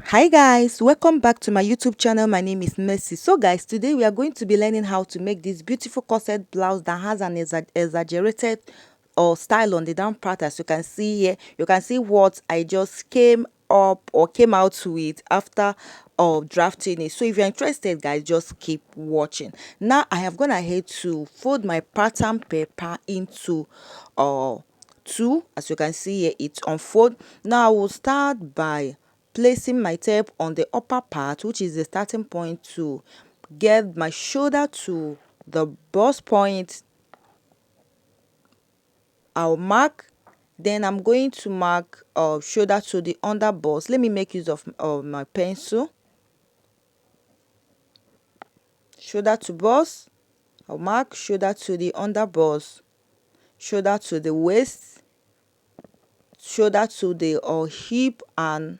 Hi guys, welcome back to my YouTube channel. My name is Mercy. So guys, today we are going to be learning how to make this beautiful corset blouse that has an exaggerated or style on the down part. As you can see here, you can see what I just came up or came out with after drafting it. So if you're interested guys, just keep watching. Now I have gone ahead to fold my pattern paper into two. As you can see here, it's unfold. Now I will start by placing my tape on the upper part, which is the starting point, to get my shoulder to the bust point. I'll mark, then I'm going to mark shoulder to the under bust. Let me make use of my pencil. Shoulder to bust, I'll mark shoulder to the under bust, shoulder to the waist, shoulder to the hip, and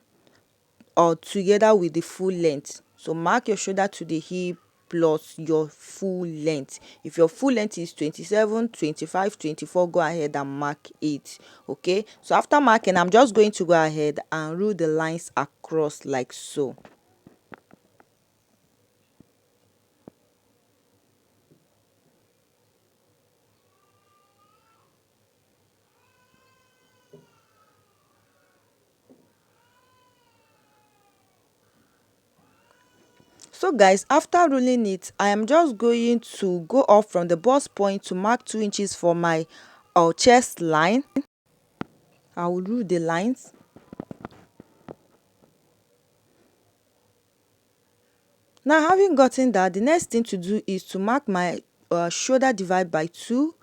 together with the full length. So mark your shoulder to the hip plus your full length. If your full length is 27, 25, 24, go ahead and mark it. Okay, so after marking, I'm just going to go ahead and rule the lines across like so. So guys, after ruling it, I am just going to go off from the bust point to mark 2 inches for my chest line. I will rule the lines. Now, having gotten that, the next thing to do is to mark my shoulder divide by 2.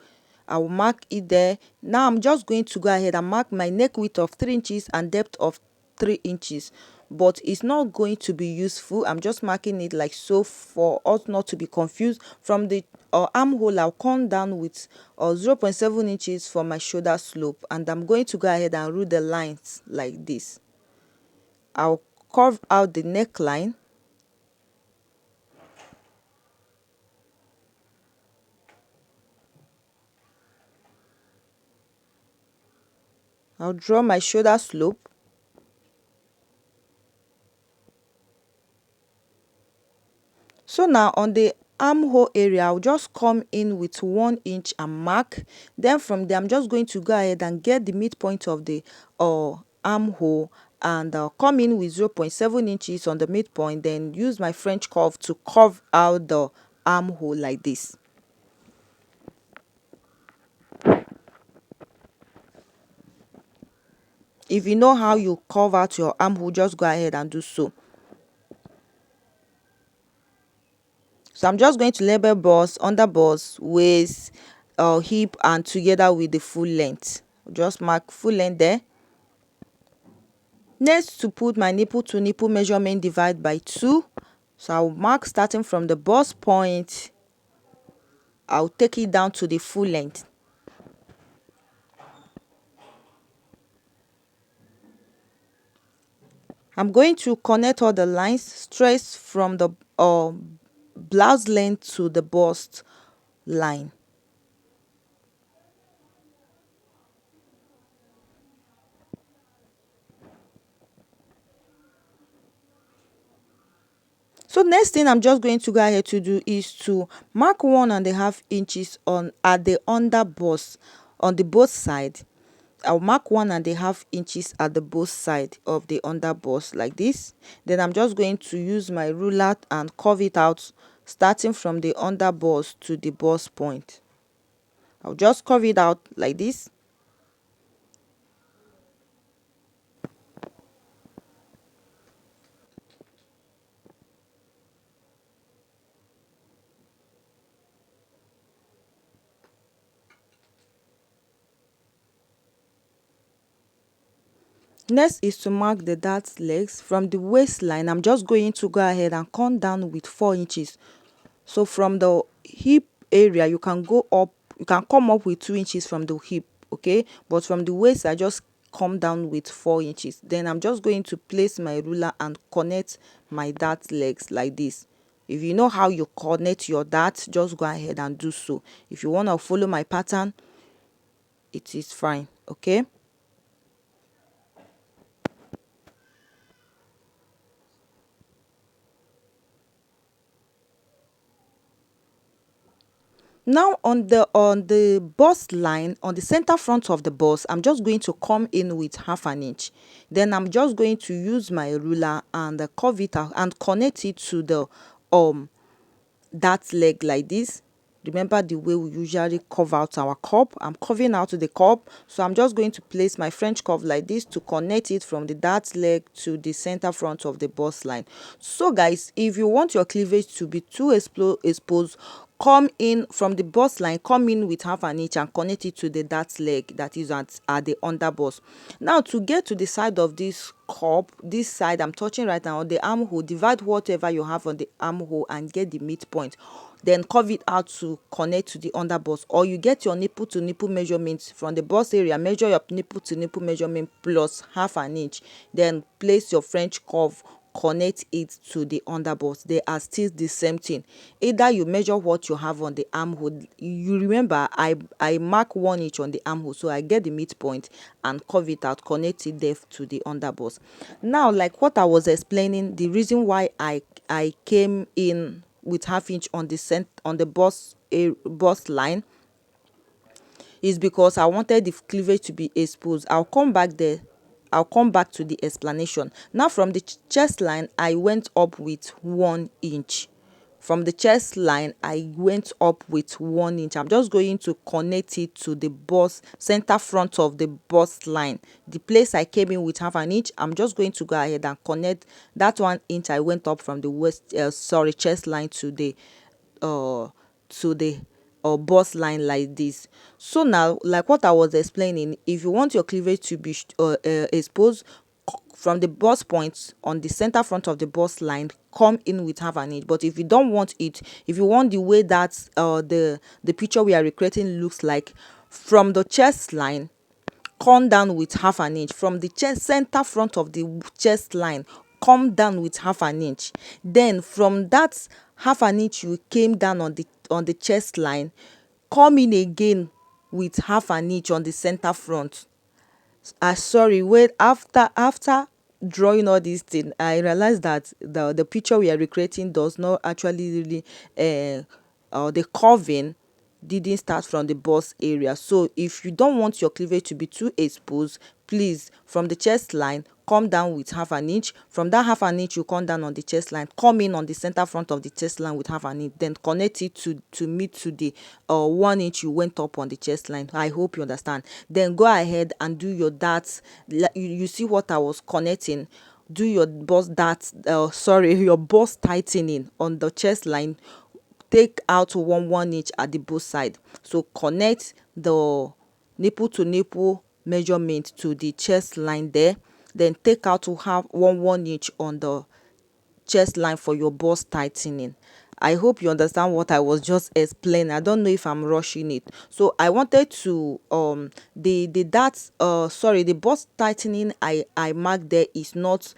I will mark it there. Now I'm just going to go ahead and mark my neck width of 3 inches and depth of 3 inches, but it's not going to be useful. I'm just marking it like so for us not to be confused. From the armhole, I'll come down with 0.7 inches for my shoulder slope, and I'm going to go ahead and rule the lines like this. I'll curve out the neckline. I'll draw my shoulder slope. So now on the armhole area, I'll just come in with 1 inch and mark. Then from there, I'm just going to go ahead and get the midpoint of the armhole and come in with 0.7 inches on the midpoint. Then use my French curve to curve out the armhole like this. If you know how you curve out your armhole, just go ahead and do so. So I'm just going to label bust, under bust, waist, hip, and together with the full length. Just mark full length there. Next, to put my nipple to nipple measurement, divide by 2. So I'll mark starting from the bust point. I'll take it down to the full length. I'm going to connect all the lines straight from the blouse length to the bust line. So next thing I'm just going to go ahead to do is to mark 1.5 inches on at the under bust on the both side. I'll mark 1.5 inches at the both side of the under bust like this. Then I'm just going to use my ruler and curve it out, starting from the under bust to the bust point. I'll just curve it out like this. Next is to mark the dart legs. From the waistline, I'm just going to go ahead and come down with 4 inches. So from the hip area, you can go up, you can come up with 2 inches from the hip, okay? But from the waist, I just come down with 4 inches. Then I'm just going to place my ruler and connect my dart legs like this. If you know how you connect your dart, just go ahead and do so. If you want to follow my pattern, it is fine, okay? Now on the bust line, on the center front of the bust, I'm just going to come in with half an inch. Then I'm just going to use my ruler and curve it out and connect it to the um that leg like this. Remember the way we usually curve out our cup? I'm curving out to the cup, so I'm just going to place my French curve like this to connect it from the dart leg to the center front of the bust line. So guys, if you want your cleavage to be too exposed, come in from the bust line, come in with half an inch and connect it to the dart leg that is at the under bust. Now to get to the side of this cup, this side I'm touching right now on the armhole, divide whatever you have on the armhole and get the midpoint, then curve it out to connect to the under bust. Or you get your nipple to nipple measurement from the bust area, measure your nipple to nipple measurement plus half an inch, then place your French curve, connect it to the under bust. They are still the same thing. Either you measure what you have on the armhole. You remember I mark 1 inch on the armhole, so I get the midpoint and curve it out, connect it there to the under bust. Now, like what I was explaining, the reason why I came in with half inch on the on the bust line is because I wanted the cleavage to be exposed. I'll come back there. I'll come back to the explanation. Now from the chest line, I went up with 1 inch. From the chest line, I went up with 1 inch. I'm just going to connect it to the bust, center front of the bust line. The place I came in with half an inch, I'm just going to go ahead and connect that 1 inch I went up from the chest line uh to the bust line like this. So now, like what I was explaining, if you want your cleavage to be exposed from the bust point on the center front of the bust line, come in with half an inch. But if you don't want it, if you want the way that the picture we are recreating looks like, from the chest line, come down with half an inch. From the chest center front of the chest line, come down with half an inch. Then from that half an inch you came down on the chest line, come in again with half an inch on the center front. Sorry, wait, after drawing all these things, I realized that the picture we are recreating does not actually really the curving didn't start from the bust area. So if you don't want your cleavage to be too exposed, please, from the chest line, come down with half an inch. From that half an inch you come down on the chest line, come in on the center front of the chest line with half an inch, then connect it to meet to the 1 inch you went up on the chest line. I hope you understand. Then go ahead and do your darts. You see what I was connecting? Do your bust darts, your bust tightening on the chest line. Take out 1 inch at the both side, so connect the nipple to nipple measurement to the chest line there. Then take out to have 1 inch on the chest line for your bust tightening. I hope you understand what I was just explaining. I don't know if I'm rushing it. So I wanted to the bust tightening I marked there is not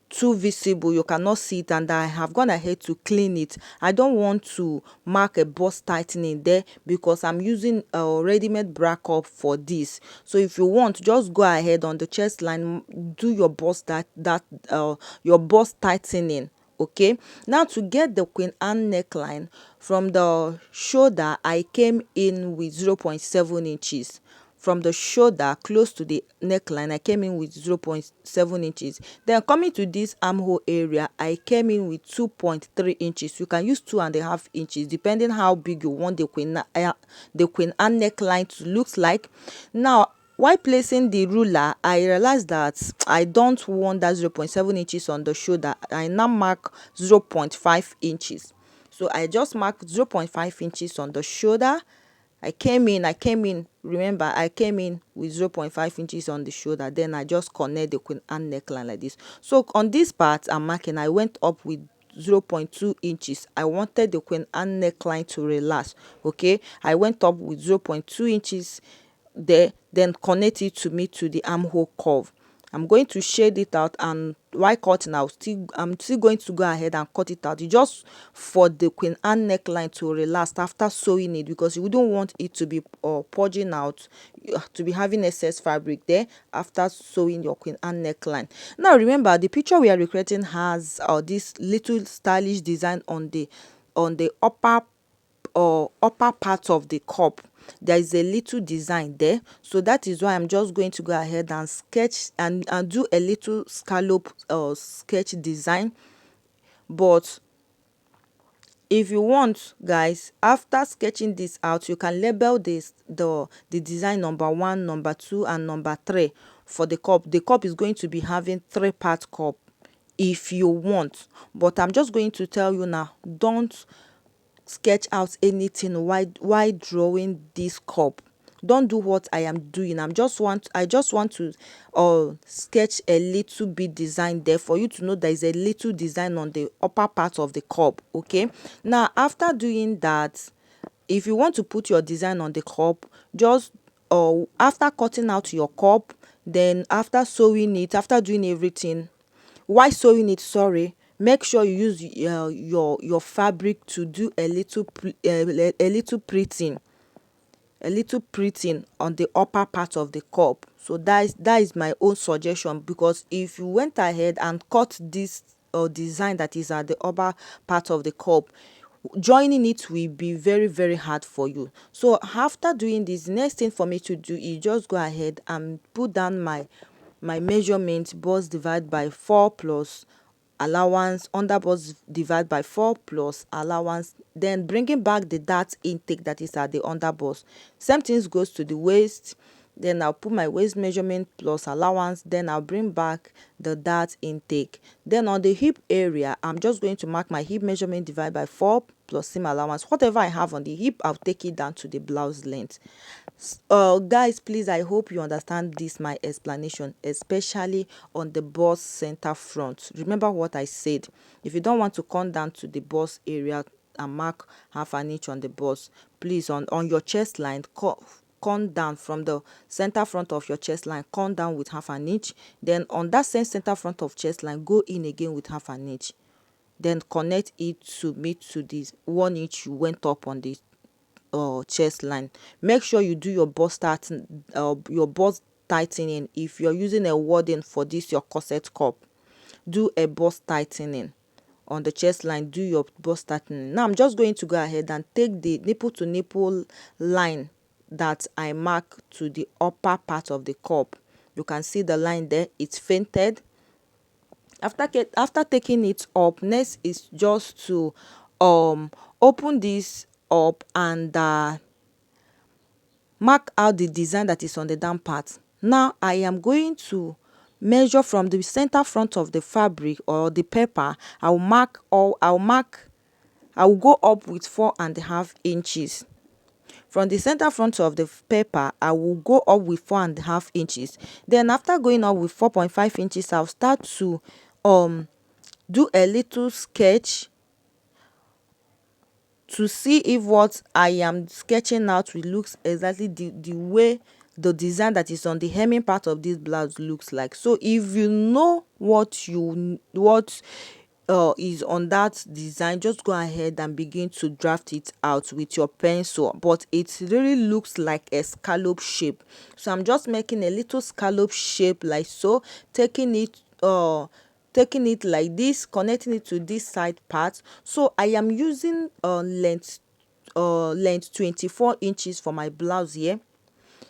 too visible. You cannot see it, and I have gone ahead to clean it. I don't want to mark a bust tightening there because I'm using a ready-made bra cup for this. So if you want, just go ahead on the chest line, do your bust your bust tightening. Okay, now to get the Queen Anne neckline, from the shoulder I came in with 0.7 inches. From the shoulder close to the neckline I came in with 0.7 inches. Then coming to this armhole area, I came in with 2.3 inches. You can use 2.5 inches depending how big you want the Queen Anne neckline to look like. Now, while placing the ruler, I realized that I don't want that 0.7 inches on the shoulder. I now mark 0.5 inches. So I just marked 0.5 inches on the shoulder. Remember, I came in with 0.5 inches on the shoulder. Then I just connect the Queen Anne neckline like this. So on this part I'm marking, I went up with 0.2 inches. I wanted the Queen Anne neckline to relax. Okay, I went up with 0.2 inches there, then connect it to me to the armhole curve. I'm going to shade it out, and while cutting I'm still going to go ahead and cut it out. It's just for the Queen Anne neckline to relax after sewing it, because you don't want it to be purging out, to be having excess fabric there after sewing your Queen Anne neckline. Now remember, the picture we are recreating has this little stylish design on the upper upper part of the cup, there is a little design there. So that is why I'm just going to go ahead and sketch and do a little scallop sketch design. But if you want, guys, after sketching this out, you can label this the design number 1, number 2, and number 3 for the cup. The cup is going to be having 3-part cup if you want, but I'm just going to tell you now, don't sketch out anything while drawing this cup. Don't do what I am doing. I just want to sketch a little bit design there for you to know there is a little design on the upper part of the cup. Okay, now after doing that, if you want to put your design on the cup, just after cutting out your cup, then after sewing it, after doing everything, while sewing it, sorry, make sure you use your fabric to do a little printing on the upper part of the cup. So that is my own suggestion, because if you went ahead and cut this design that is at the upper part of the cup, joining it will be very very hard for you. So after doing this, next thing for me to do is just go ahead and put down my measurement, bust divide by 4 plus allowance, under bust divide by 4 plus allowance, then bringing back the dart intake that is at the under bust. Same things goes to the waist. Then I'll put my waist measurement plus allowance, then I'll bring back the dart intake. Then on the hip area, I'm just going to mark my hip measurement divide by 4 plus seam allowance. Whatever I have on the hip, I'll take it down to the blouse length. Guys, please, I hope you understand this my explanation, especially on the bust center front. Remember what I said. If you don't want to come down to the bust area and mark half an inch on the bust, please, on your chest line, come down from the center front of your chest line, come down with half an inch. Then on that same center front of chest line, go in again with half an inch. Then connect it to meet to this 1 inch you went up on the chest line. Make sure you do your bust tightening. If you're using a wadding for this your corset cup, do a bust tightening on the chest line. Do your bust tightening. Now I'm just going to go ahead and take the nipple to nipple line that I mark to the upper part of the cup. You can see the line there, it's fainted. After taking it up, next is just to open this up and mark out the design that is on the down part. Now I am going to measure from the center front of the fabric or the paper. I'll go up with 4.5 inches. From the center front of the paper, I will go up with 4.5 inches. Then after going up with 4.5 inches, I'll start to do a little sketch to see if what I am sketching out will looks exactly the way the design that is on the hemming part of this blouse looks like. So if you know what is on that design, just go ahead and begin to draft it out with your pencil. But it really looks like a scallop shape, so I'm just making a little scallop shape like so, taking it like this, connecting it to this side part. So I am using length 24 inches for my blouse here.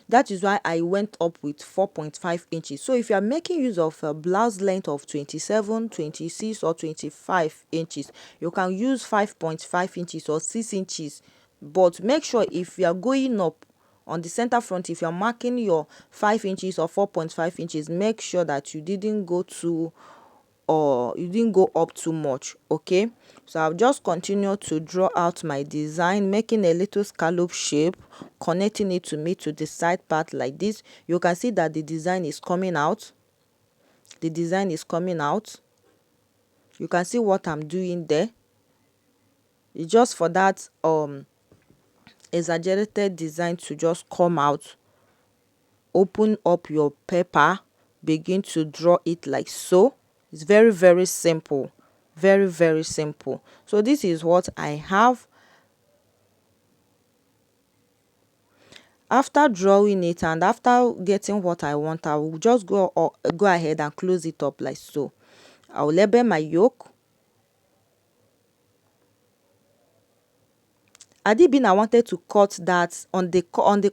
That is why I went up with 4.5 inches. So if you are making use of a blouse length of 27, 26 or 25 inches, you can use 5.5 inches or 6 inches. But make sure if you are going up on the center front, if you are marking your 5 inches or 4.5 inches, make sure that you didn't go up too much. Okay, so I'll just continue to draw out my design, making a little scallop shape, connecting it to me to the side part like this. You can see that the design is coming out. You can see what I'm doing there. It's just for that exaggerated design to just come out. Open up your paper, begin to draw it like so. It's very very simple, very very simple. So this is what I have. After drawing it and after getting what I want, I will just go ahead and close it up like so. I'll label my yoke. Adibin, I wanted to cut that on the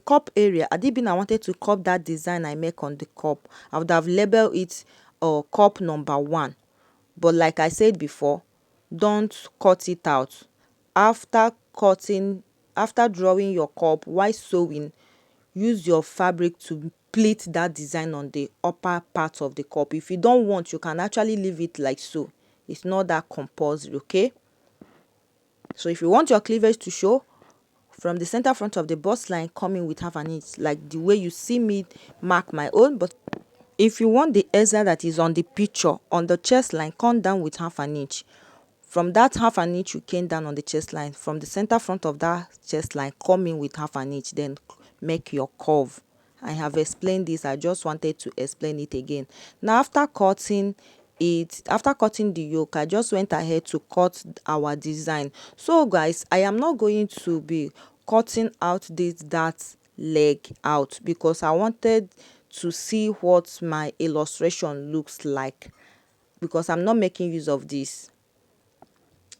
cup area. Adibin, I wanted to cut that design I make on the cup. I would have labeled it cup number 1. But like I said before, don't cut it out. After cutting, after drawing your cup while sewing, use your fabric to pleat that design on the upper part of the cup. If you don't want, you can actually leave it like so. It's not that compulsory, okay? So if you want your cleavage to show, from the center front of the bust line coming with half an inch, like the way you see me mark my own. But if you want the extra that is on the picture on the chest line, come down with half an inch. From that half an inch you came down on the chest line, from the center front of that chest line, come in with half an inch, then make your curve. I have explained this, I just wanted to explain it again. Now after cutting the yoke, I just went ahead to cut our design. So guys, I am not going to be cutting out that leg out, because I wanted to see what my illustration looks like, because I'm not making use of this.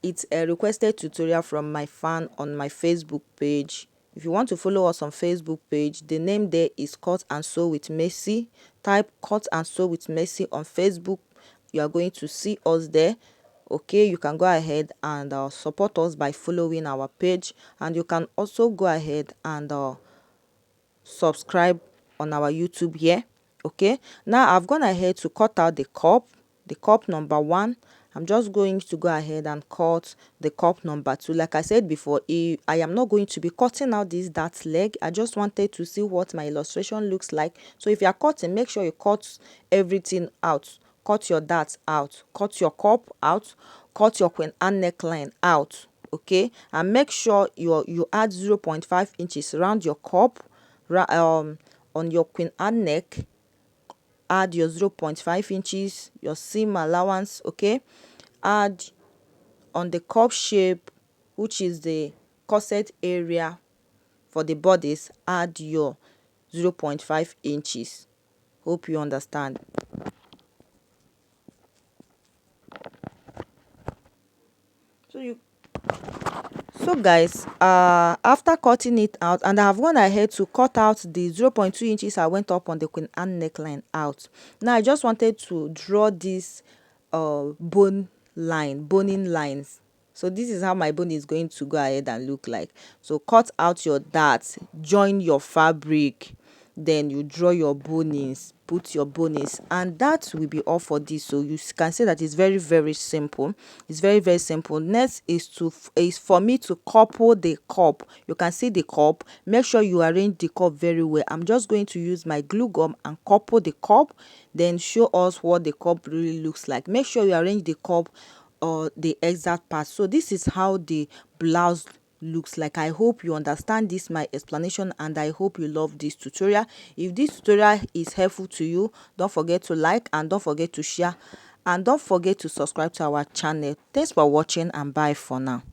It's a requested tutorial from my fan on my Facebook page. If you want to follow us on Facebook page, the name there is Cut and Sew with Mercy. Type Cut and Sew with Mercy on Facebook. You are going to see us there. Okay, you can go ahead and support us by following our page, and you can also go ahead and subscribe on our YouTube here. Okay, now I've gone ahead to cut out the cup number 1. I'm just going to go ahead and cut the cup number 2. Like I said before, I am not going to be cutting out that leg. I just wanted to see what my illustration looks like. So if you are cutting, make sure you cut everything out. Cut your darts out, cut your cup out, cut your queen and neckline out. Okay, and make sure you add 0.5 inches around your cup, on your queen and neck. Add your 0.5 inches, your seam allowance. Okay, add on the cup shape, which is the corset area for the bodice, add your 0.5 inches. Hope you understand. So guys, after cutting it out, and I have gone ahead to cut out the 0.2 inches I went up on the queen and neckline out. Now I just wanted to draw this boning lines. So this is how my bone is going to go ahead and look like. So cut out your darts, join your fabric, then you draw your bonings, put your bonings, and that will be all for this. So you can see that it's very simple. It's very simple. Next is for me to couple the cup. You can see the cup. Make sure you arrange the cup very well. I'm just going to use my glue gum and couple the cup, then show us what the cup really looks like. Make sure you arrange the cup or the exact part. So this is how the blouse looks like. I hope you understand this my explanation, and I hope you love this tutorial. If this tutorial is helpful to you, don't forget to like, and don't forget to share, and don't forget to subscribe to our channel. Thanks for watching, and bye for now.